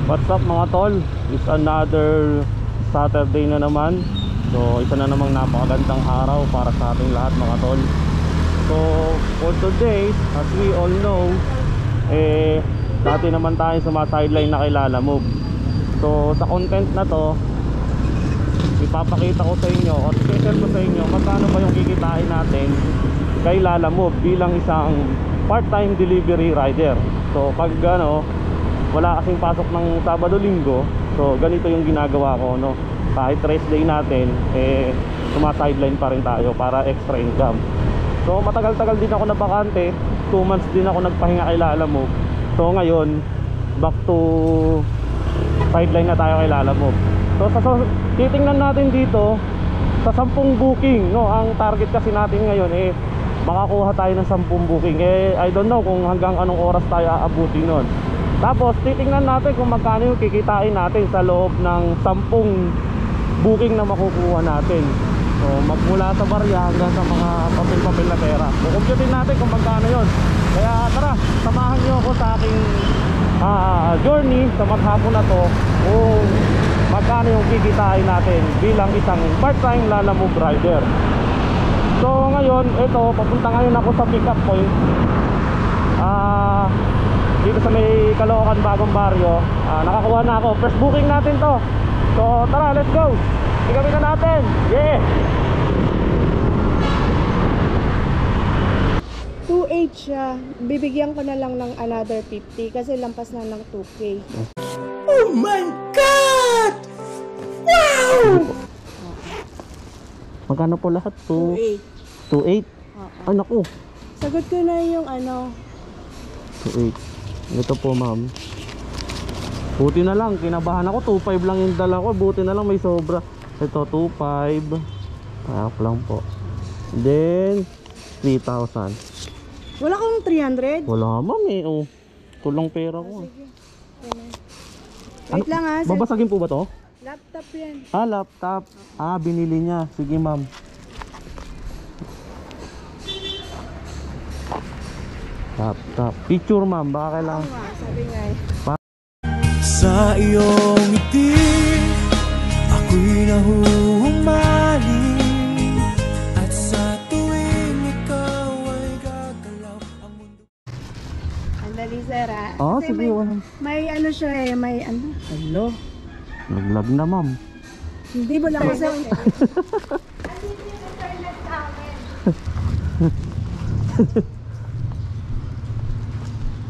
What's up mga tol? It's another Saturday na naman. So isa na namang napakagandang araw para sa ating lahat mga tol. So for today, as we all know, dati naman tayo sumasideline na kay Lalamove. So sa content na to, ipapakita ko sa inyo o special ko sa inyo magkano ba yung kikitain natin kay Lalamove bilang isang part-time delivery rider. So pag wala kasing pasok ng Sabado-Linggo, so ganito yung ginagawa ko, no? Kahit rest day natin, sumasideline pa rin tayo para extra income. So matagal-tagal din ako na bakante, 2 months din ako nagpahinga kay Lalamove. So ngayon, back to sideline na tayo kay Lalamove. So titingnan natin dito sa 10 booking, no? Ang target kasi natin ngayon makakuha tayo ng 10 booking. I don't know kung hanggang anong oras tayo aabutin nun. Tapos titingnan natin kung magkano yung kikitain natin sa loob ng 10 booking na makukuha natin. So magmula sa barya hanggang sa mga papel-papel na pera. Kukumputin natin kung magkano yun. Kaya tara, samahan nyo ako sa aking journey sa maghapon na to kung magkano yung kikitain natin bilang isang part-time Lalamove rider. So ngayon, papunta ngayon ako sa pick-up point dito sa may Caloocan, Bagong Baryo. Nakakuha na ako. First booking natin to. So tara, let's go. Ikamin na natin. Yeah. 2.8 siya. Bibigyan ko na lang ng another 50 kasi lampas na ng 2K. Oh my God! Wow! Magkano po lahat? 2.8. 2.8? Ay naku. Sagot ko na yung 2.8. Ito po ma'am. Buti na lang, kinabahan ako. 2.5 lang yung dala ko. Buti na lang may sobra. Ito 2.5. Ayak lang po. Then 3,000. Wala kang 300? Wala ma'am kulang pera ko. Sige. Wait lang ha. Babasagin po ba to? Laptop yan. Laptop. Binili niya. Sige ma'am. Laptop. Picture ma'am, baka kailangan. Sabi nga Sa iyong ngiti, ako'y nahuhumaling. At sa tuwing ikaw ay gagalaw ang mundo. Andali sir ha. Kasi Sige. may siya may Hello? Naglag na ma'am. Hindi mo lang kasi.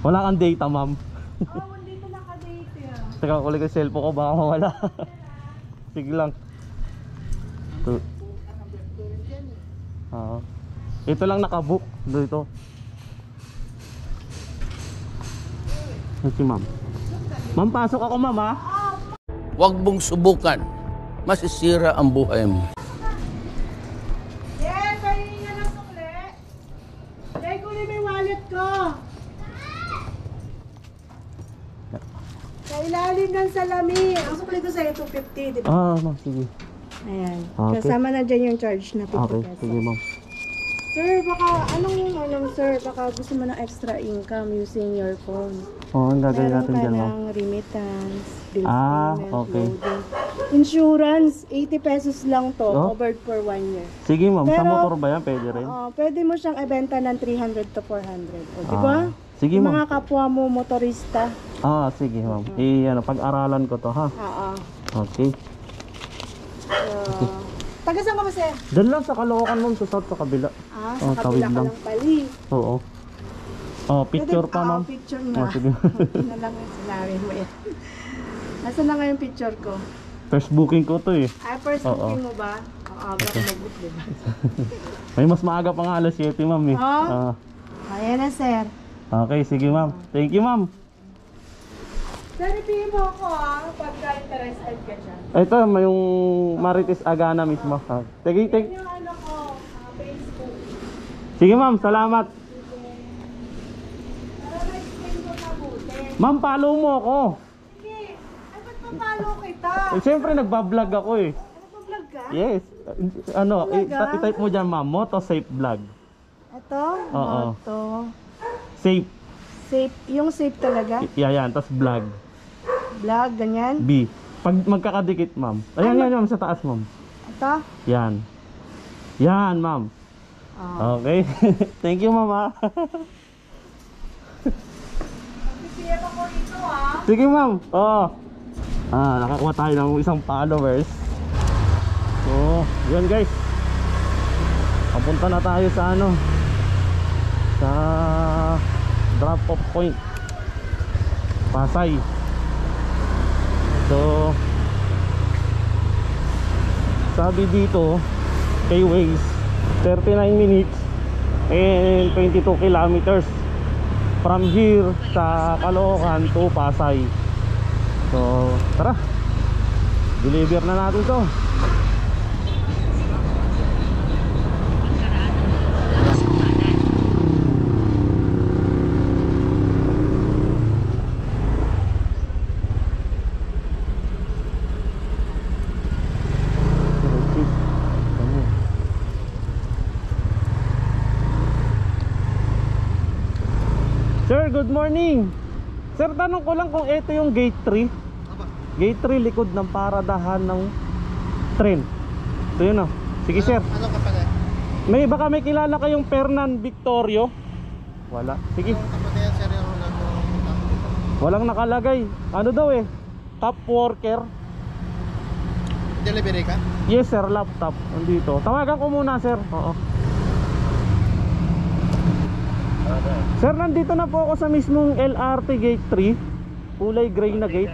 Wala kang data ma'am. Hindi ko naka-date yan. Teka, kulit yung cellphone ko, baka mawala. Sige lang. Ito lang nakabook dito. Si ma'am. Ma'am, pasok ako ma'am ha. Huwag mong subukan. Masisira ang buhay mo. Yes, ayun nga ng sukle. Jay, kunin mo yung wallet ko. Sa ilalim ng salami. Ang sukle ko sa'yo, 250, di ba? Ma'am, sige. Ayan. Okay. Kasama na dyan yung charge na 50 Okay, pesos. sige ma'am. Sir, baka, sir, baka gusto mo ng extra income using your phone. Ang gagawin Meron natin ka dyan ma'am. ng remittance, bills payment, Okay. loading. Insurance, 80 pesos lang to, covered for 1 year. Sige ma'am, sa Pero, motor ba yan? Pwede rin? Pwede mo siyang ibenta ng 300 to 400. O, di ba? Sige Yung ma'am. mga kapwa mo motorista. Sige ma'am. Pag-aralan ko to ha. Oo. Okay. Taga saan ka ba, sir? Doon lang sa Caloocan ma'am, sa south, sa kabila. Sa tawid kabila ka lang. lang pali. Oo. Picture pa ma'am. Picture na. Sige. Yun na lang yung sinabi mo yan. Nasaan na nga yung picture ko? First booking ko to First booking mo ba? Aga ko mag-book, diba? May mas maaga pa nga alas 7 ma'am Ayan na, sir. Okay, sige ma'am. Thank you ma'am. Sir, ipigin mo ako pagka interested ka dyan. Ito, may yung Marites Agana mismo. Sige. Yung Facebook. Sige ma'am, salamat. Para na-explain ko mabuti. Ma'am, follow mo ako. Sige. Ay, ba't papalo kita? Siyempre nagbablog ako Ano pa vlog ka? Yes. I-type mo dyan ma'am, Moto Safe Vlog. Ito? Oo. Moto. Safe. Safe. Yung safe talaga? Yan, tas vlog. Vlog, ganyan. B. Pag magkakadikit, ma'am. Ayan, yan, ma'am, sa taas, ma'am. Ito? Yan. Yan, ma'am. Oh. Okay. Thank you, ma'am. Ah. Sisiyan ako rito ah. Sige, ma'am. Oo. Nakakuha tayo ng isang followers. So, yun guys. Papunta na tayo sa ano, sa drop off point Pasay. So, sabi dito kay Waze 39 minutes and 22 kilometers from here sa Caloocan to Pasay. So, tara, deliver na natin to. Sir, good morning. Sir, tanong ko lang kung ito yung gate 3. Gate 3, likod ng paradahan ng train. Ito yun o. Sige sir. Ano kapatid? Baka may kilala kayong Fernan Victorio? Wala. Sige. Kapatid, sir, yung Walang nakalagay. Ano daw eh? Top worker. delivery ka? Yes sir, laptop. Nandito. Tawagan ko muna sir. Oo. Sir, nandito na po ako sa mismong LRT Gate 3. Kulay gray na gate.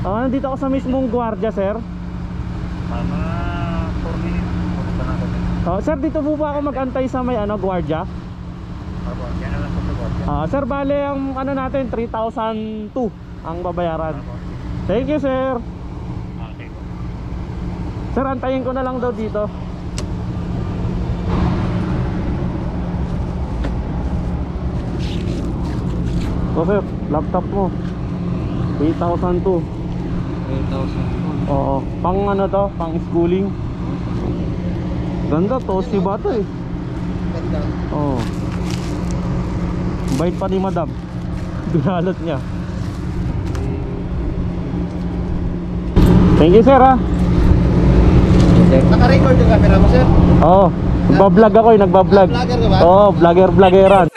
Nandito ako sa mismong gwardiya sir. Mga 4 minutes. Punta na ako. Sir, dito po ba ako mag-antay sa may gwardiya? Apo, yan na lang sa sagot. Sir, bale ang ano natin 3,002 ang babayaran. Thank you sir. Okay. Sir, antayin ko na lang daw dito. So sir, laptop mo 3,002. 8,000. Oo, pang ano to, pang schooling. Ganda to, si bata eh. Ganda. Oo. Bait pa ni madam. Binalot niya. Thank you sir ha. Naka-record yung camera mo, sir? Oo, nagbablog ako eh, nagbablog. Vlogger ka ba? Oo, vloggeran.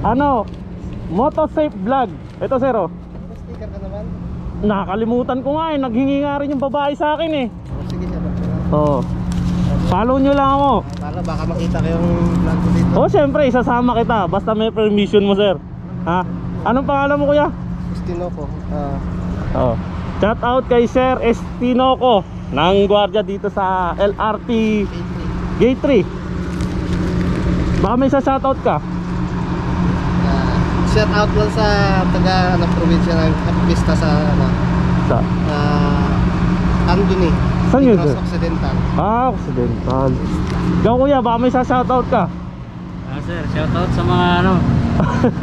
Ano? Motosafe vlog. Ito sir oh. Sticker ka naman? Nakakalimutan ko nga eh, naghingi nga rin yung babae sa akin eh. Sige, sir. Oo. Follow nyo lang ako. Para baka makita ko yung vlog ko dito. Oh, syempre isasama kita basta may permission mo sir. Ha? Anong pangalan mo kuya? Destino ko. Oh. Shout out kay Sir Estinoco ng gwardiya dito sa LRT Gate 3. Baka may shout out ka. Shout out lang sa taga probinsya ng Vista sa Sa Anduni. Saan yun, Negros sir? Occidental. Occidental. Ikaw kuya, baka may shout out ka. Sir, shoutout sa mga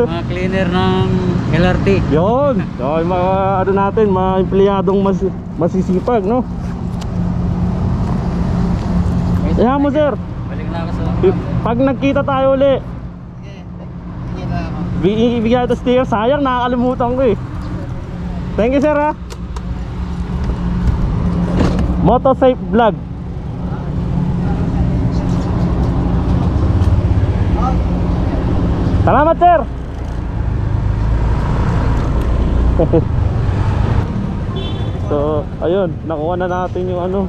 mga cleaner ng LRT. Yun. So, yung mga ano natin, mga empleyadong masisipag, no? Iyan mo sir. Balik na ako sa Pag nagkita tayo uli, Tingin na ako. bigyan ito sticker. Sayang, nakakalimutan ko eh. Thank you sir ha. Motosafe vlog. Salamat sir. So ayun, nakuha na natin yung ano,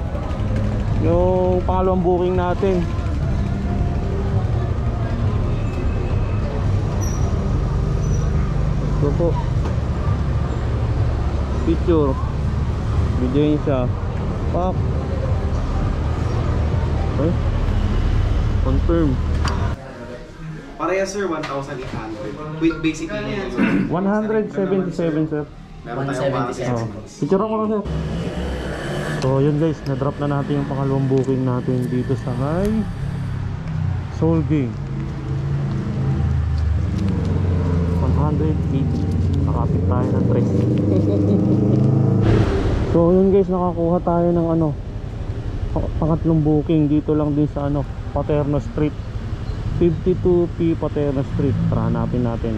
yung pangalawang booking natin. Ito po, picture, videoin siya. Pak. Okay. Confirm. Pareha sir, 1,800 with basic meal. 177 sir. Meron tayong 177. Picture ako lang sir. So yun guys, na-drop na natin yung pangalawang booking natin dito sa may Soul Game. 180. Nakapit tayo ng 3. So yun guys, nakakuha tayo ng ano, pangatlong booking dito lang din sa ano, Paterno Street, 52P Paterno Street. Tara, hanapin natin.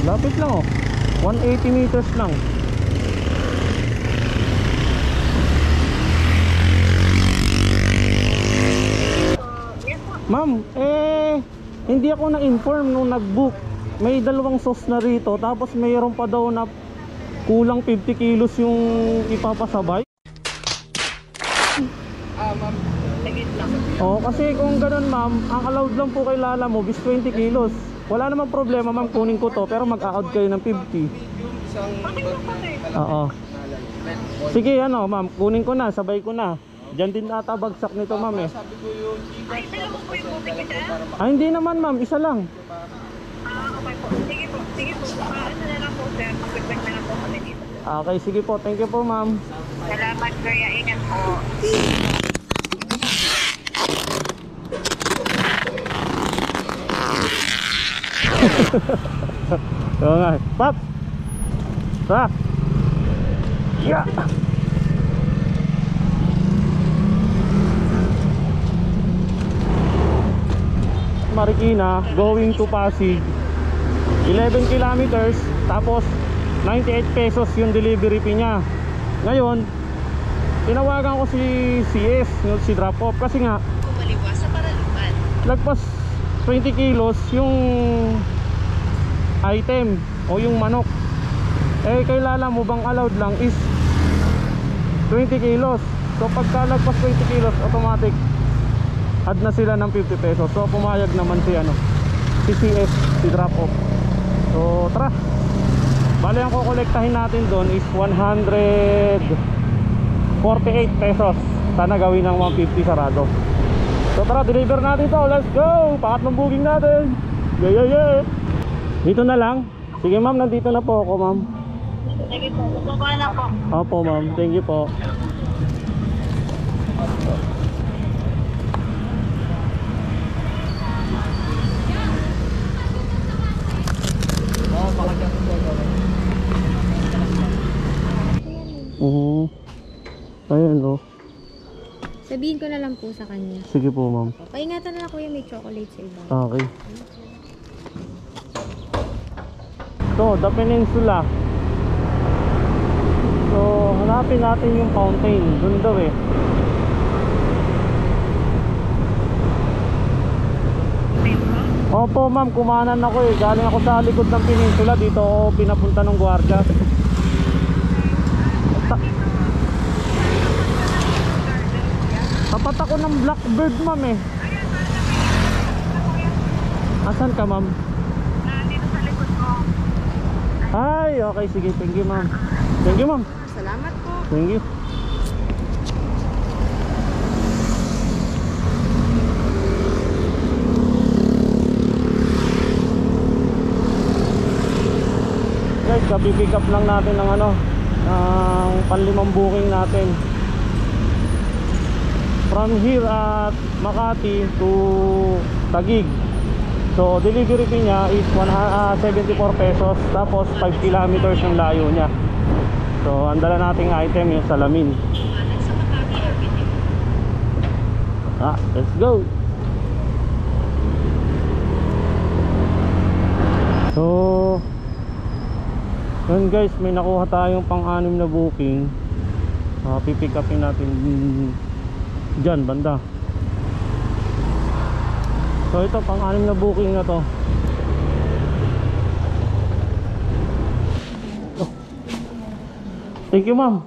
Lapit lang oh, 180 meters lang. Ma'am, hindi ako na-inform nung nag-book. May dalawang sauce na rito, tapos mayroon pa daw na kulang 50 kilos yung ipapasabay. Ma'am. Oo, kasi kung ganun ma'am, ang allowed lang po kay Lala Move is 20 kilos. Wala namang problema ma'am, kunin ko to, pero mag-a-out kayo ng 50. Oo. Sige ano ma'am, kunin ko na, sabay ko na. Diyan din ata bagsak nito ma'am eh. Ay, dalawa po yung booking nila? Ah, hindi naman ma'am, isa lang. Okay po. Sige po. Sige po. Ano na lang po, sir. Mag-request na lang po kami dito. Okay, sige po. Thank you po ma'am. Salamat, Kuya. Ingat po. Oo nga. Pop! Tara! Yeah! Marikina going to Pasig, 11 kilometers, tapos 98 pesos yung delivery fee niya. Ngayon tinawagan ko si CS, si drop off, kasi nga Kumaliwa sa Paralupan. lagpas 20 kilos yung item o yung manok. Kay Lala Move bang allowed lang is 20 kilos. So pagka lagpas 20 kilos, automatic add na sila ng 50 pesos. So pumayag naman si si CS, si drop off. So tara, bali ang kukolektahin natin doon is 148 pesos. Sana gawin ng 150 sarado. So tara, deliver natin to. Let's go, pangatlong booking natin. Yeah. Dito na lang. Sige ma'am, nandito na po ako ma'am. Sige po. Baba na po. Opo ma'am, thank you po. Ayan oh. Sabihin ko na lang po sa kanya. Sige po ma'am. Paingatan na lang kuya, may chocolate sa iba. Okay. So, The Peninsula. So, hanapin natin yung fountain. Doon daw eh. Opo ma'am, kumanan ako eh. Galing ako sa likod ng Peninsula. Dito ako pinapunta ng gwardiya. Tapat ako ng Blackbird ma'am eh. Asan ka ma'am? Dito sa likod ko. Ay, okay, sige. Thank you ma'am. Thank you ma'am. Salamat po. Thank you. Guys, kapipick up lang natin ng ng panlimang booking natin from here at Makati to Taguig. So delivery fee niya is 74 pesos, tapos 5 kilometers yung layo niya. So ang dala nating item yung salamin. Let's go. So yun guys, may nakuha tayong pang-anim na booking. Pipick upin natin dyan banda. So ito, pang-anim na booking na to. Oh. Thank you ma'am.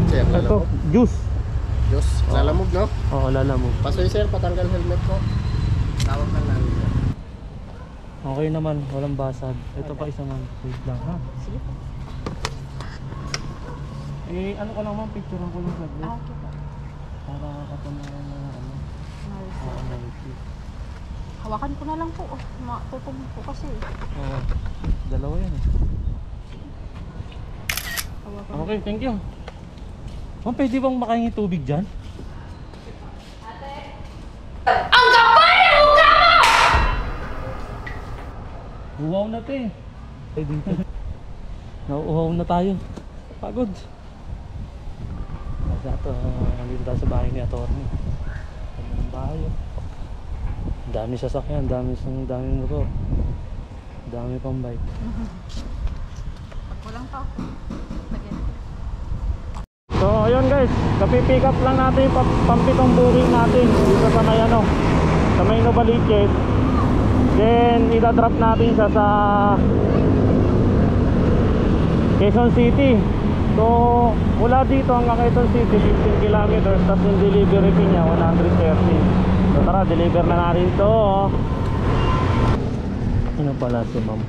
Sir, Ito, juice. Diyos, lalamog no? Oo, Lala Move. Pasoy sir, patanggal helmet ko. Tawag lang namin sir. Okay naman, walang basag. Ito pa isa ma'am. Wait lang ha. Sige po. Ano ko lang ma'am, picturean ko lang saglit. Okay po. Para katunayan na Hawakan ko na lang po. Tutog po kasi. Oo. Dalawa yan eh. Hawakan. Okay, thank you. Ma'am, pwede bang makahingi tubig dyan? Ang kapal ng mukha mo! Uhaw na to eh. Ay dito. Nauuhaw na tayo. Pagod. Nandito tayo sa bahay ni Atty. Ano ng bahay oh. Dami sasakyan, dami motor. Dami pang bike. Pag kulang pa. So ayun guys, kapipick up lang natin yung pampitong booking natin dito sa may ano, sa may Novaliches. Then idadrop natin siya sa Quezon City. So mula dito hanggang Quezon City 15 kilometers, tapos yung delivery fee niya 130. So tara, deliver na natin to. Ano pala si ma'am?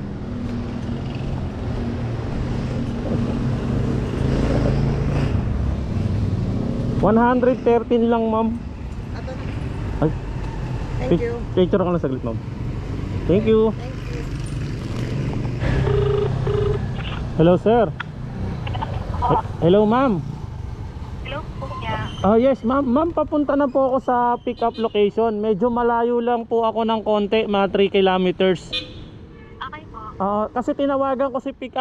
$113 lang ma'am. Ay, Thank you. picture ko lang saglit ma'am. Thank you. Hello sir. Hello ma'am. Hello po, yeah. Yes ma'am, papunta na po ako sa pick up location. Medyo malayo lang po ako ng konti, mga 3 kilometers. Okay po. Kasi tinawagan ko si pick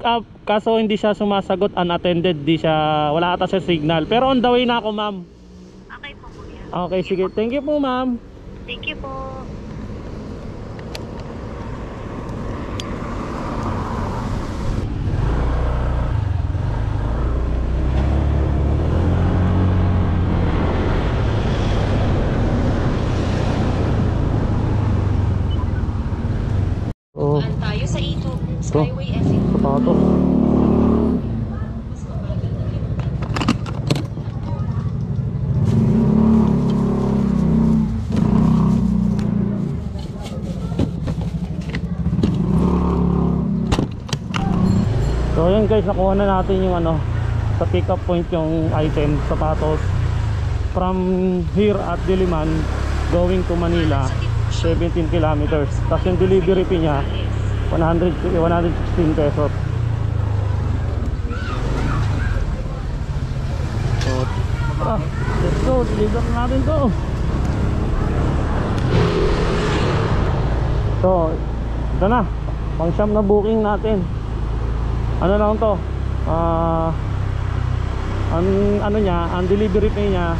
up kaso hindi siya sumasagot, unattended, wala ata siya signal. Pero on the way na ako ma'am. Okay po, kuya. Okay, sige. Thank you po ma'am. Thank you po. Oh, Tayo sa E2, Skyway SE. sapatos. So ayan guys, nakuha na natin yung ano, sa pick up point yung item, sapatos. From here at Diliman going to Manila 17 kilometers. Tapos yung delivery fee niya 116 pesos. So, let's go, deliver natin to. So, ito na, pang siyam na booking natin. Ano lang to, ano niya, ang delivery fee niya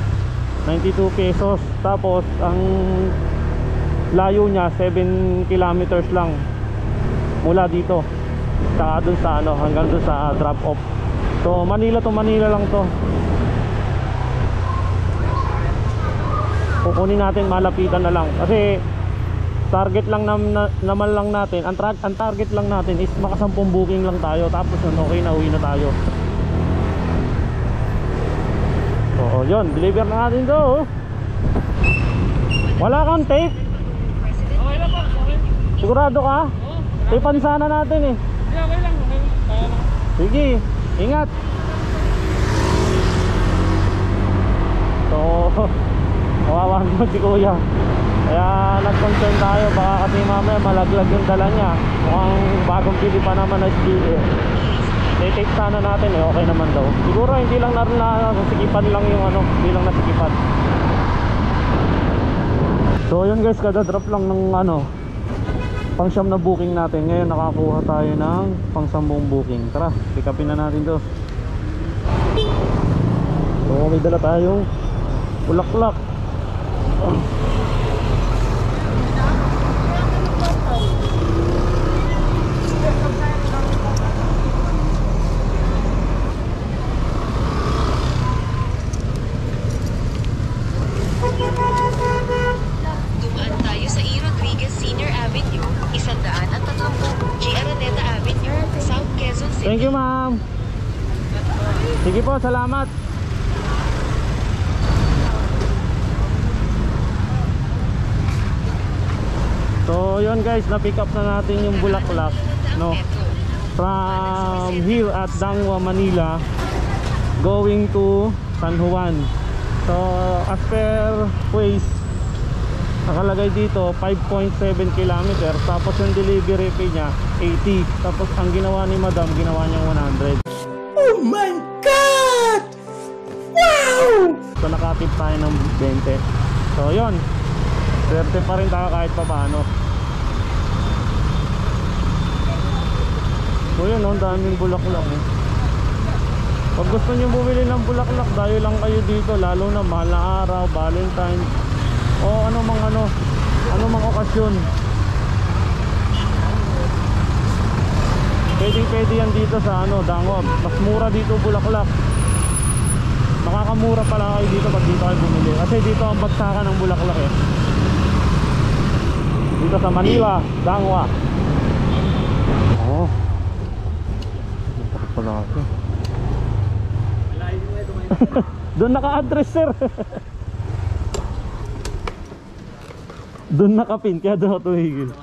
92 pesos. Tapos ang layo niya 7 kilometers lang mula dito saka dun sa ano, hanggang dun sa drop off. So Manila to Manila lang to. Kukunin natin, malapitan na lang kasi target lang naman lang natin, ang target lang natin is maka 10 booking lang tayo, tapos yun, okay na, uwi na tayo. So yun, deliver na natin to. Wala kang tape? Sigurado ka? Tapean sana natin eh. Okay lang. Sige, ingat. So kawawa naman si kuya, kaya nag-concern tayo, baka kasi mamaya malaglag yung dala niya. Mukhang bagong pili pa naman na speeder. I-tape sana natin eh, okay naman daw. Siguro hindi lang nasikipan lang yung ano, hindi lang nasikipan. So yun guys, kada drop lang ng ano, pang siyam na booking natin. Ngayon nakakuha tayo ng pang 10 booking. Tara, pick upin na natin to. So may dala tayong bulaklak. Dumaan tayo sa E. Rodriguez Senior Avenue, 130 G. Araneta Avenue, South Quezon City. Thank you ma'am. Sige po, salamat. So yun guys, na-pick up na natin yung bulaklak, no? From here at Dangwa, Manila going to San Juan. So as per Waze, nakalagay dito 5.7 kilometers. Tapos yung delivery fee niya 80. Tapos ang ginawa ni madam, ginawa niyang 100. Oh my God! So nakatip tayo ng 20. So yun, swerte pa rin tayo kahit pa paano. So yun, ang daming bulaklak eh. Pag gusto nyo bumili ng bulaklak, dayo lang kayo dito, lalo na mahal na araw, Valentine o ano mang okasyon. Pwede yan dito sa Dangob. Mas mura dito bulaklak. Makakamura pala kayo dito pag dito kayo bumili. Kasi dito ang bagsakan ng bulaklak eh. Dito sa Manila, Dangwa. Oh. Bakit pala ako? Doon naka-address sir. Doon nakapin, kaya doon ako tumigil.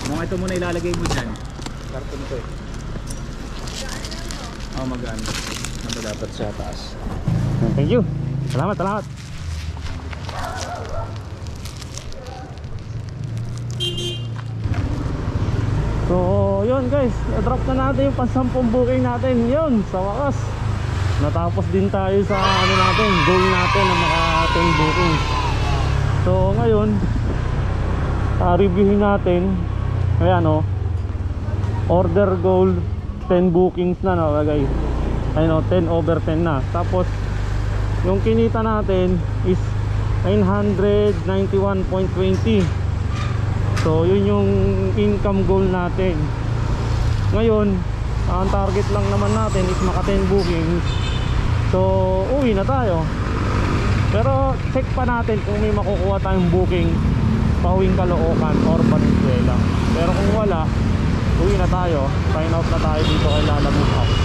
Mga ito muna ilalagay mo dyan. Karton ito eh. Magano. Ano dapat sa taas. Thank you. Salamat. So yun guys, na-drop na natin yung pang-10 booking natin. Yun, sa wakas natapos din tayo sa natin, goal natin na maka 10 booking. So ngayon reviewin natin. Ayan order goal 10 bookings na guys. Ayun 10 over 10 na. Tapos yung kinita natin is 991.20. So yun yung income goal natin. Ngayon ang target lang naman natin is maka 10 bookings. So uwi na tayo. Pero check pa natin kung may makukuha tayong booking pauwing Caloocan or Valenzuela. Pero kung wala, uwi na tayo. Sign out na tayo dito kay Lalamove House.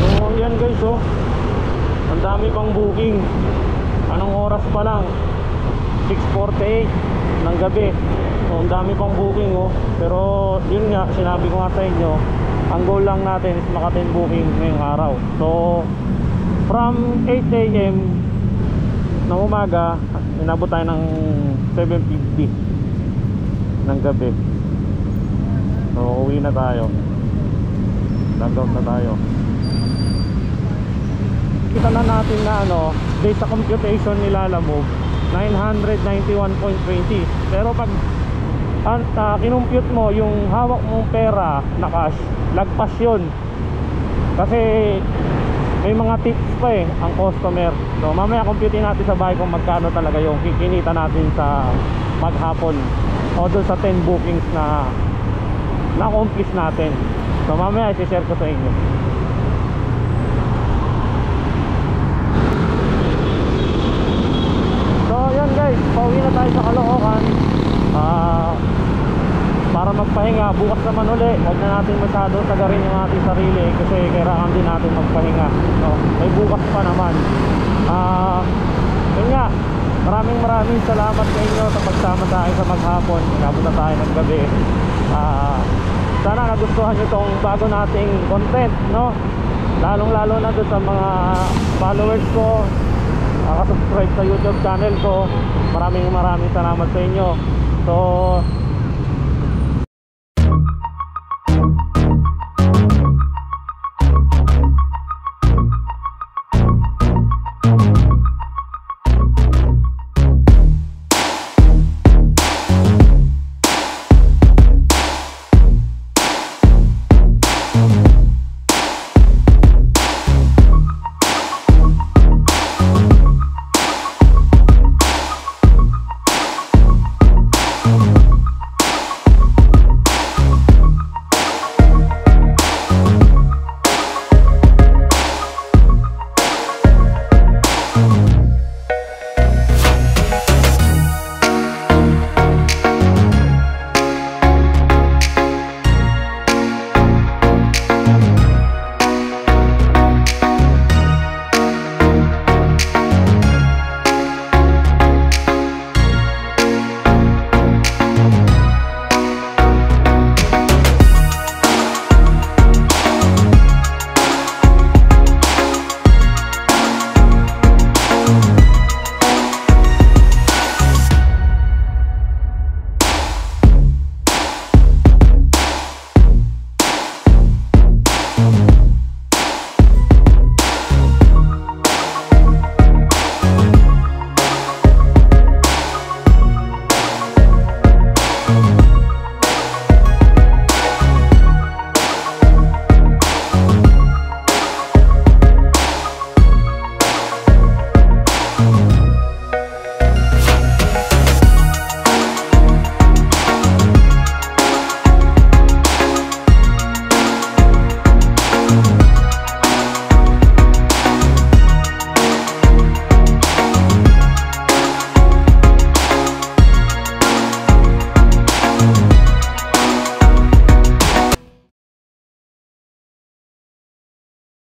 So yan guys ang dami pang booking. Anong oras pa lang? 6:48 ng gabi. So ang dami pang booking Pero yun nga, sinabi ko nga sa inyo, ang goal lang natin is maka 10 booking ngayong araw. So from 8 AM ng umaga, inabot tayo ng 7:50 ng gabi. So uwi na tayo. Log out na tayo. Kita na natin na based sa computation ni Lalamove 991.20. Pero pag kinumpute mo yung hawak mong pera na cash, lagpas yun. Kasi may mga tips pa ang customer. So mamaya computein natin sa bahay kung magkano talaga yung kikinita natin sa maghapon o doon sa 10 bookings na na-accomplish natin. So mamaya i-share ko sa inyo. So yun guys, pauwi na tayo sa Caloocan para magpahinga. Bukas naman uli, huwag na natin masyado sagarin yung ating sarili kasi kailangan din natin magpahinga. So may bukas pa naman. Yun nga, maraming salamat sa inyo sa pagsama tayo sa maghapon. Inabot na tayo ng gabi. Sana nagustuhan nyo itong bago nating content, lalong-lalo na doon sa mga followers ko, nakasubscribe sa YouTube channel ko. Maraming salamat sa inyo. So